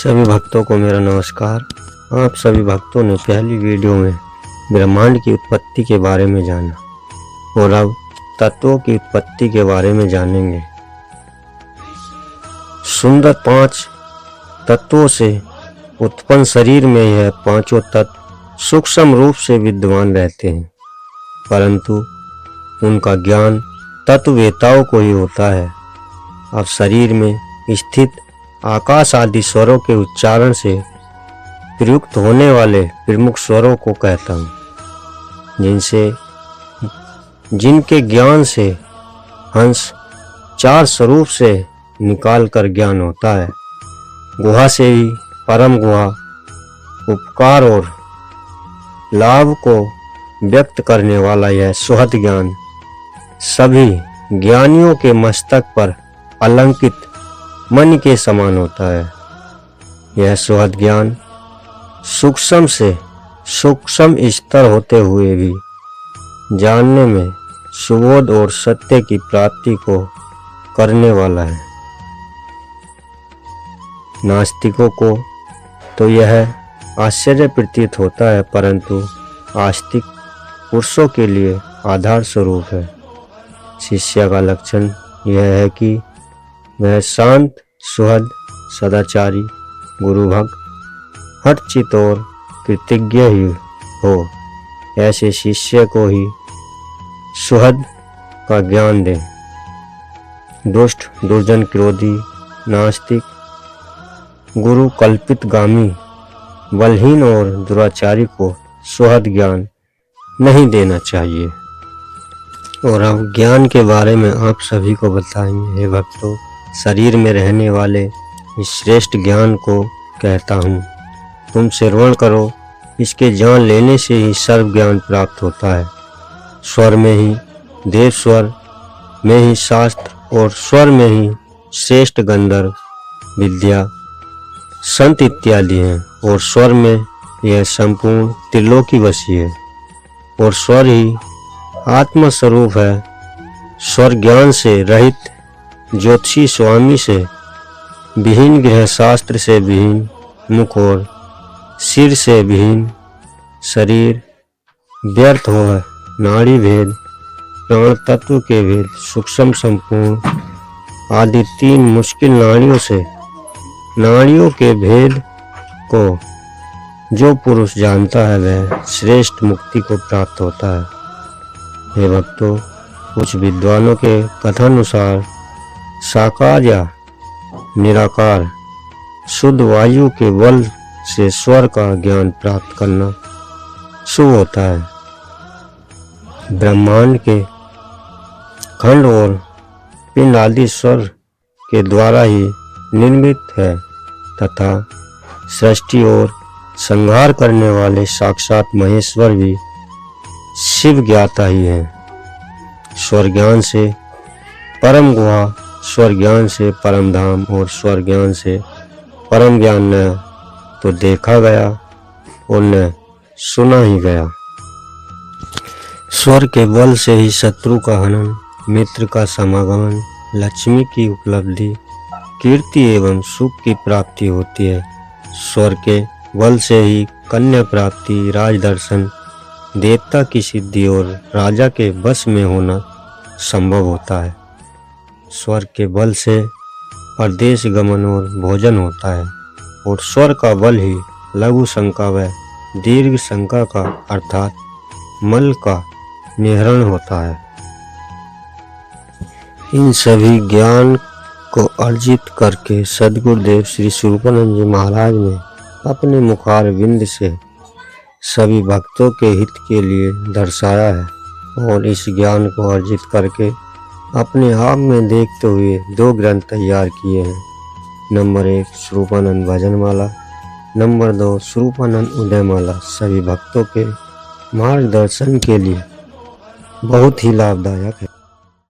सभी भक्तों को मेरा नमस्कार। आप सभी भक्तों ने पहली वीडियो में ब्रह्मांड की उत्पत्ति के बारे में जाना और अब तत्वों की उत्पत्ति के बारे में जानेंगे। सुंदर 5 तत्वों से उत्पन्न शरीर में यह पांचों तत्व सूक्ष्म रूप से विद्यमान रहते हैं, परंतु उनका ज्ञान तत्ववेताओं को ही होता है। अब शरीर में स्थित आकाश आदि स्वरों के उच्चारण से प्रयुक्त होने वाले प्रमुख स्वरों को कहता हूँ, जिनके ज्ञान से हंस 4 स्वरूप से निकाल कर ज्ञान होता है। गुहा से ही परम गुहा उपकार और लाभ को व्यक्त करने वाला यह सुहद ज्ञान सभी ज्ञानियों के मस्तक पर अलंकित मणि के समान होता है। यह सुहद ज्ञान सूक्ष्म से सूक्ष्म स्तर होते हुए भी जानने में सुबोध और सत्य की प्राप्ति को करने वाला है। नास्तिकों को तो यह आश्चर्य प्रतीत होता है, परंतु आस्तिक पुरुषों के लिए आधार स्वरूप है। शिष्य का लक्षण यह है कि वह शांत, सुहद, सदाचारी, गुरुभक्त, हठचित और कृतज्ञ ही हो। ऐसे शिष्य को ही सुहद का ज्ञान दे। दुष्ट, दुर्जन, क्रोधी, नास्तिक, गुरु कल्पित गामी, बलहीन और दुराचारी को सुहद ज्ञान नहीं देना चाहिए। और अब ज्ञान के बारे में आप सभी को बताएंगे। हे भक्तों, शरीर में रहने वाले इस श्रेष्ठ ज्ञान को कहता हूँ, तुम श्रवण करो। इसके जान लेने से ही सर्व ज्ञान प्राप्त होता है। स्वर में ही देव, स्वर में ही शास्त्र और स्वर में ही श्रेष्ठ गंधर्व, विद्या, संत इत्यादि हैं। और स्वर में यह संपूर्ण त्रिलोकी बसी है और स्वर ही आत्मस्वरूप है। स्वर ज्ञान से रहित ज्योतिषी स्वामी से विहीन, गृह शास्त्र से विहीन, मुख और सिर से विहीन शरीर व्यर्थ हो है। नाड़ी भेद, प्राण तत्व के भेद, सूक्ष्म, संपूर्ण आदि 3 मुश्किल नाड़ियों के भेद को जो पुरुष जानता है वह श्रेष्ठ मुक्ति को प्राप्त होता है। हे भक्तों, कुछ विद्वानों के कथानुसार साकार या निराकार शुद्ध वायु के बल से स्वर का ज्ञान प्राप्त करना शुभ होता है। ब्रह्मांड के खंड और पिंड आदि स्वर के द्वारा ही निर्मित है तथा सृष्टि और संहार करने वाले साक्षात महेश्वर भी शिव ज्ञाता ही है। स्वर ज्ञान से परम गुहा, स्वर ज्ञान से परम धाम और स्वर ज्ञान से परम ज्ञान न तो देखा गया और न सुना ही गया। स्वर के बल से ही शत्रु का हनन, मित्र का समागमन, लक्ष्मी की उपलब्धि, कीर्ति एवं सुख की प्राप्ति होती है। स्वर के बल से ही कन्या प्राप्ति, राजदर्शन, देवता की सिद्धि और राजा के वश में होना संभव होता है। स्वर के बल से परदेश गमन और भोजन होता है और स्वर का बल ही लघु शंका व दीर्घ शंका का अर्थात मल का निहरण होता है। इन सभी ज्ञान को अर्जित करके सद्गुरुदेव श्री स्वरूपानंद जी महाराज ने अपने मुखारविंद से सभी भक्तों के हित के लिए दर्शाया है और इस ज्ञान को अर्जित करके अपने आप में देखते हुए 2 ग्रंथ तैयार किए हैं। Number 1 Swaroopanand Bhajanmala, number 2 Swaroopanand Udaymala. सभी भक्तों के मार्गदर्शन के लिए बहुत ही लाभदायक है।